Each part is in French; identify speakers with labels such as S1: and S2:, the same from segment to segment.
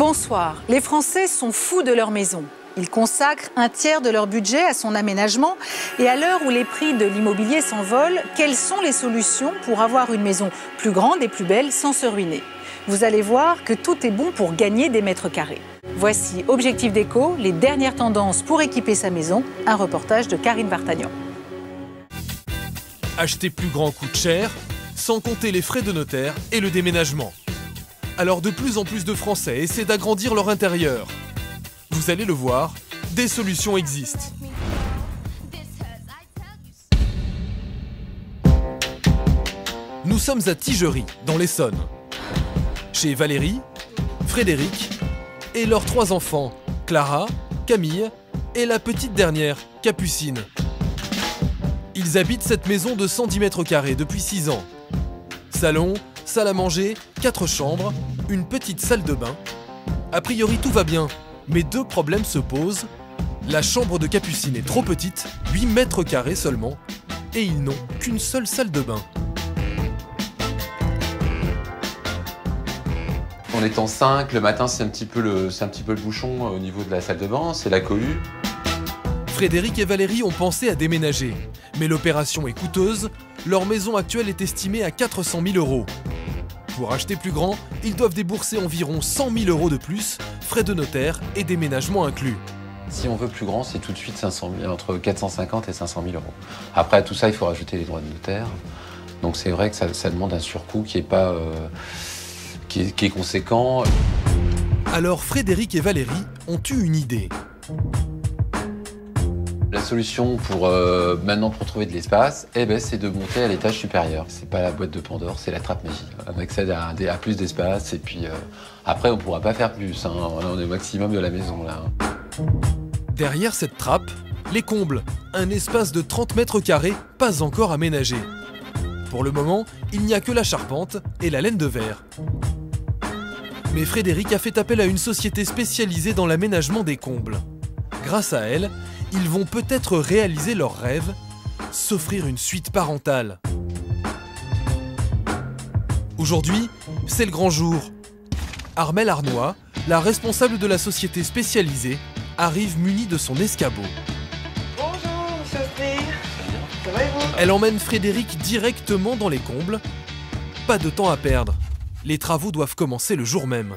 S1: Bonsoir. Les Français sont fous de leur maison. Ils consacrent un tiers de leur budget à son aménagement. Et à l'heure où les prix de l'immobilier s'envolent, quelles sont les solutions pour avoir une maison plus grande et plus belle sans se ruiner? Vous allez voir que tout est bon pour gagner des mètres carrés. Voici Objectif Déco, les dernières tendances pour équiper sa maison. Un reportage de Karine Vartagnan.
S2: Acheter plus grand coûte cher, sans compter les frais de notaire et le déménagement. Alors de plus en plus de Français essaient d'agrandir leur intérieur. Vous allez le voir, des solutions existent. Nous sommes à Tigerie, dans l'Essonne. Chez Valérie, Frédéric et leurs 3 enfants, Clara, Camille et la petite dernière, Capucine. Ils habitent cette maison de 110 mètres carrés depuis 6 ans. Salon, salle à manger, 4 chambres, une petite salle de bain. A priori tout va bien, mais 2 problèmes se posent. La chambre de Capucine est trop petite, 8 mètres carrés seulement, et ils n'ont qu'une seule salle de bain.
S3: En étant 5, le matin c'est un petit peu le bouchon au niveau de la salle de bain, c'est la cohue.
S2: Frédéric et Valérie ont pensé à déménager, mais l'opération est coûteuse, leur maison actuelle est estimée à 400 000 €. Pour acheter plus grand, ils doivent débourser environ 100 000 € de plus, frais de notaire et déménagement inclus.
S3: Si on veut plus grand, c'est tout de suite 500 000, entre 450 et 500 000 €. Après à tout ça, il faut rajouter les droits de notaire. Donc c'est vrai que ça demande un surcoût qui est conséquent.
S2: Alors Frédéric et Valérie ont eu une idée.
S3: La solution pour maintenant pour trouver de l'espace, c'est de monter à l'étage supérieur. C'est pas la boîte de Pandore, c'est la trappe magie. On accède à plus d'espace et puis après on pourra pas faire plus. Hein. On est au maximum de la maison là.
S2: Derrière cette trappe, les combles, un espace de 30 mètres carrés pas encore aménagé. Pour le moment, il n'y a que la charpente et la laine de verre. Mais Frédéric a fait appel à une société spécialisée dans l'aménagement des combles. Grâce à elle, ils vont peut-être réaliser leur rêve, s'offrir une suite parentale. Aujourd'hui, c'est le grand jour. Armelle Arnois, la responsable de la société spécialisée, arrive munie de son escabeau.
S4: Bonjour, monsieur Austri. Ça va et vous?
S2: Elle emmène Frédéric directement dans les combles. Pas de temps à perdre. Les travaux doivent commencer le jour même.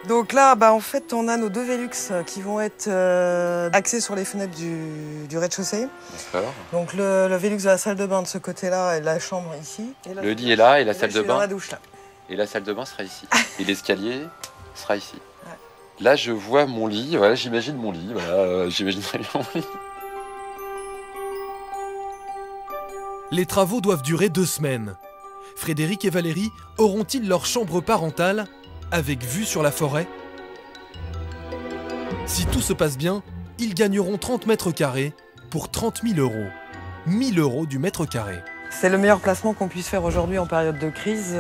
S4: Donc là, en fait, on a nos 2 Velux qui vont être axés sur les fenêtres du rez-de-chaussée.
S3: D'accord.
S4: Donc le Velux de la salle de bain de ce côté-là et la chambre ici. Et là,
S3: Le lit est là et la salle de
S4: dans
S3: bain.
S4: la douche là.
S3: Et la salle de bain sera ici. Et l'escalier sera ici. Ouais. Là, je vois mon lit. Voilà, j'imagine mon lit. Voilà, j'imagine très bien mon lit.
S2: Les travaux doivent durer 2 semaines. Frédéric et Valérie auront-ils leur chambre parentale avec vue sur la forêt? Si tout se passe bien, ils gagneront 30 mètres carrés pour 30 000 €. 1 000 € du mètre carré.
S4: C'est le meilleur placement qu'on puisse faire aujourd'hui en période de crise.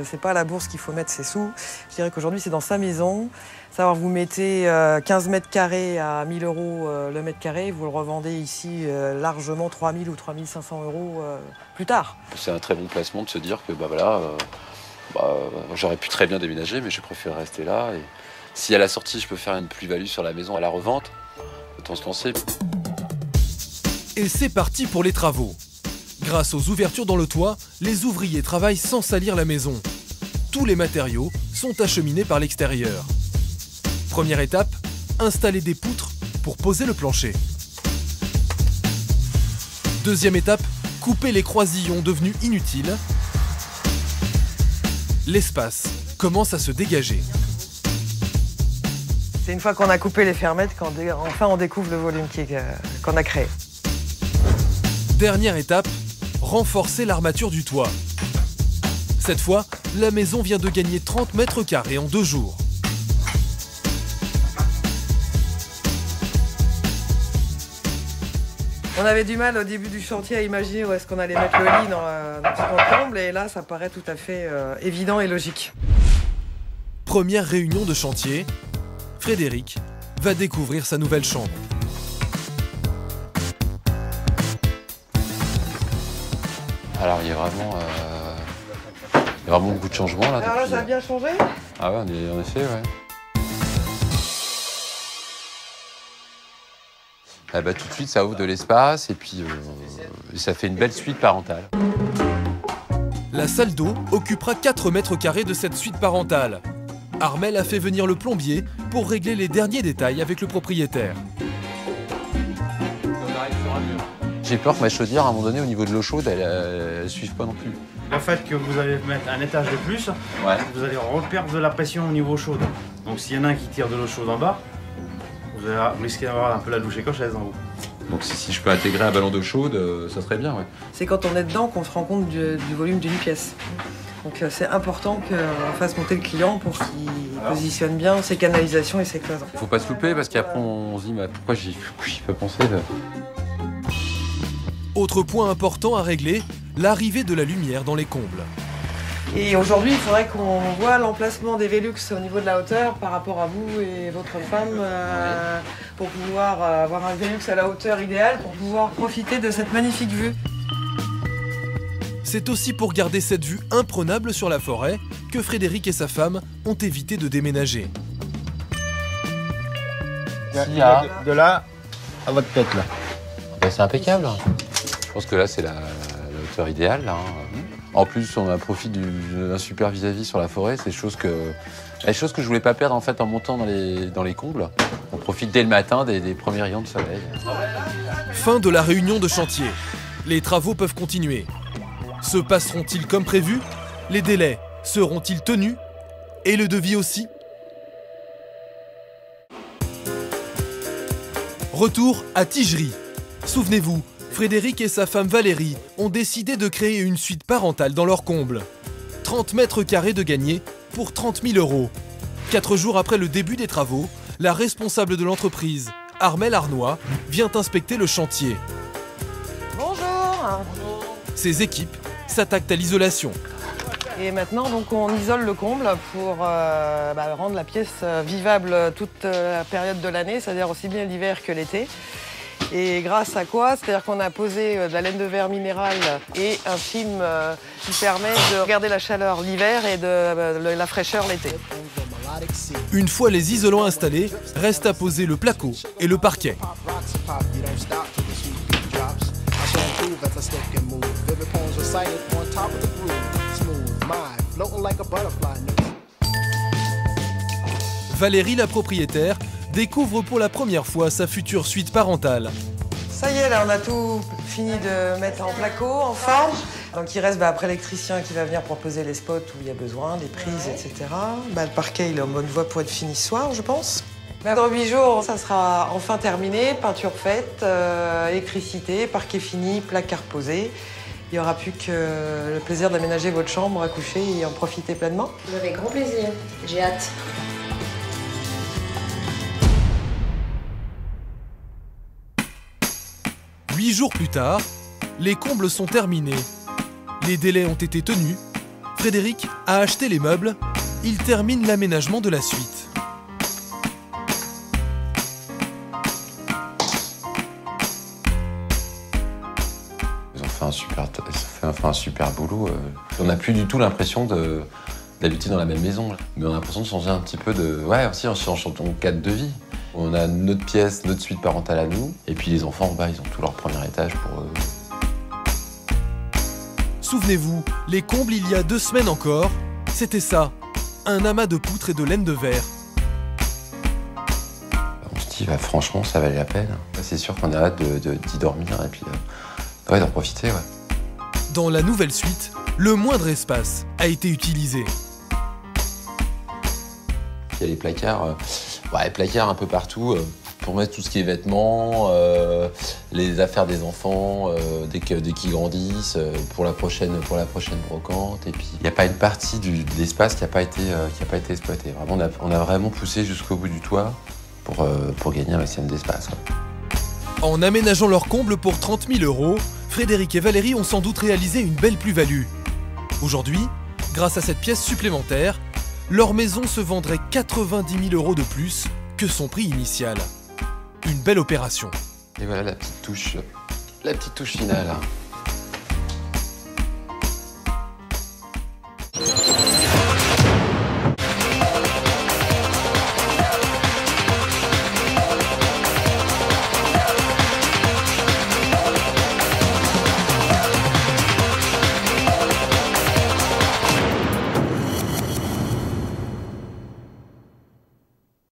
S4: C'est pas à la bourse qu'il faut mettre ses sous. Je dirais qu'aujourd'hui, c'est dans sa maison. Savoir vous mettez 15 mètres carrés à 1 000 € le mètre carré, vous le revendez ici largement 3 000 ou 3 500 € plus tard.
S3: C'est un très bon placement de se dire que j'aurais pu très bien déménager, mais je préfère rester là. Et si à la sortie, je peux faire une plus-value sur la maison à la revente, autant se lancer.
S2: Et c'est parti pour les travaux. Grâce aux ouvertures dans le toit, les ouvriers travaillent sans salir la maison. Tous les matériaux sont acheminés par l'extérieur. Première étape, installer des poutres pour poser le plancher. Deuxième étape, couper les croisillons devenus inutiles. L'espace commence à se dégager.
S4: C'est une fois qu'on a coupé les fermettes qu'enfin on découvre le volume qu'on a créé.
S2: Dernière étape, renforcer l'armature du toit. Cette fois, la maison vient de gagner 30 mètres carrés en 2 jours.
S4: On avait du mal au début du chantier à imaginer où est-ce qu'on allait mettre le lit dans ce comble, et là ça paraît tout à fait évident et logique.
S2: Première réunion de chantier, Frédéric va découvrir sa nouvelle chambre.
S3: Alors il y a vraiment beaucoup de changements là.
S4: Alors là, ça a bien changé?
S3: Ah ouais, en effet, ouais. Ah bah, tout de suite, ça ouvre de l'espace et puis ça fait une belle suite parentale.
S2: La salle d'eau occupera 4 mètres carrés de cette suite parentale. Armel a fait venir le plombier pour régler les derniers détails avec le propriétaire.
S3: J'ai peur que ma chaudière, à un moment donné, au niveau de l'eau chaude, elle ne suive pas non plus.
S5: Le fait que vous allez mettre un étage de plus,
S3: Ouais.
S5: vous allez reperdre de la pression au niveau chaude. Donc s'il y en a un qui tire de l'eau chaude en bas, vous allez risquer d'avoir un peu la douche écossaise en haut.
S3: Donc si je peux intégrer un ballon d'eau chaude, ça serait bien, ouais.
S4: C'est quand on est dedans qu'on se rend compte du volume d'une pièce. Donc c'est important qu'on fasse monter le client pour qu'il positionne bien ses canalisations et ses cloisons.
S3: Il faut pas se louper parce qu'après on se dit mais pourquoi j'y ai pas pensé là.
S2: Autre point important à régler, l'arrivée de la lumière dans les combles.
S4: Et aujourd'hui, il faudrait qu'on voit l'emplacement des Velux au niveau de la hauteur par rapport à vous et votre femme pour pouvoir avoir un Velux à la hauteur idéale pour pouvoir profiter de cette magnifique vue.
S2: C'est aussi pour garder cette vue imprenable sur la forêt que Frédéric et sa femme ont évité de déménager.
S5: De là à votre tête là.
S3: Ben, c'est impeccable. Je pense que là c'est la hauteur idéale. Là, hein. En plus, on a profité d'un super vis-à-vis sur la forêt. C'est des choses que je voulais pas perdre en fait en montant dans les combles. On profite dès le matin des premiers rayons de soleil.
S2: Fin de la réunion de chantier. Les travaux peuvent continuer. Se passeront-ils comme prévu? Les délais seront-ils tenus? Et le devis aussi? Retour à Tigerie. Souvenez-vous, Frédéric et sa femme Valérie ont décidé de créer une suite parentale dans leur comble. 30 mètres carrés de gagné pour 30 000 €. 4 jours après le début des travaux, la responsable de l'entreprise, Armel Arnois, vient inspecter le chantier.
S4: Bonjour.
S2: Ses équipes s'attaquent à l'isolation.
S4: Et maintenant, donc, on isole le comble pour rendre la pièce vivable toute la période de l'année, c'est-à-dire aussi bien l'hiver que l'été. Et grâce à quoi? C'est-à-dire qu'on a posé de la laine de verre minérale et un film qui permet de garder la chaleur l'hiver et de la fraîcheur l'été.
S2: Une fois les isolants installés, reste à poser le placo et le parquet. Valérie, la propriétaire, découvre pour la première fois sa future suite parentale.
S4: Ça y est, là, on a tout fini de mettre en placo, en forme. Donc il reste après l'électricien qui va venir pour poser les spots où il y a besoin, les prises, etc. Le parquet, il est en bonne voie pour être fini ce soir, je pense. Dans 8 jours, ça sera enfin terminé, peinture faite, électricité, parquet fini, placard posé. Il n'y aura plus que le plaisir d'aménager votre chambre à coucher et en profiter pleinement.
S6: Avec grand plaisir, j'ai hâte.
S2: Huit jours plus tard, les combles sont terminés. Les délais ont été tenus. Frédéric a acheté les meubles. Il termine l'aménagement de la suite.
S3: Ils ont fait un super boulot. On n'a plus du tout l'impression d'habiter dans la même maison. Là. Mais on a l'impression de changer un petit peu de... Ouais, aussi, on change ton cadre de vie. On a notre pièce, notre suite parentale à nous. Et puis les enfants, en bas, ils ont tout leur premier étage pour eux.
S2: Souvenez-vous, les combles il y a 2 semaines encore, c'était ça, un amas de poutres et de laine de verre.
S3: On se dit, franchement, ça valait la peine. C'est sûr qu'on a hâte d'y dormir et puis d'en profiter, ouais.
S2: Dans la nouvelle suite, le moindre espace a été utilisé.
S3: Il y a les placards, les placards un peu partout pour mettre tout ce qui est vêtements, les affaires des enfants dès qu'ils grandissent, pour la prochaine brocante. Et puis il n'y a pas une partie de l'espace qui n'a pas été exploitée. Vraiment, on a vraiment poussé jusqu'au bout du toit pour gagner un maximum d'espace.
S2: En aménageant leur comble pour 30 000 €, Frédéric et Valérie ont sans doute réalisé une belle plus-value. Aujourd'hui, grâce à cette pièce supplémentaire, leur maison se vendrait 90 000 € de plus que son prix initial. Une belle opération.
S3: Et voilà la petite touche finale.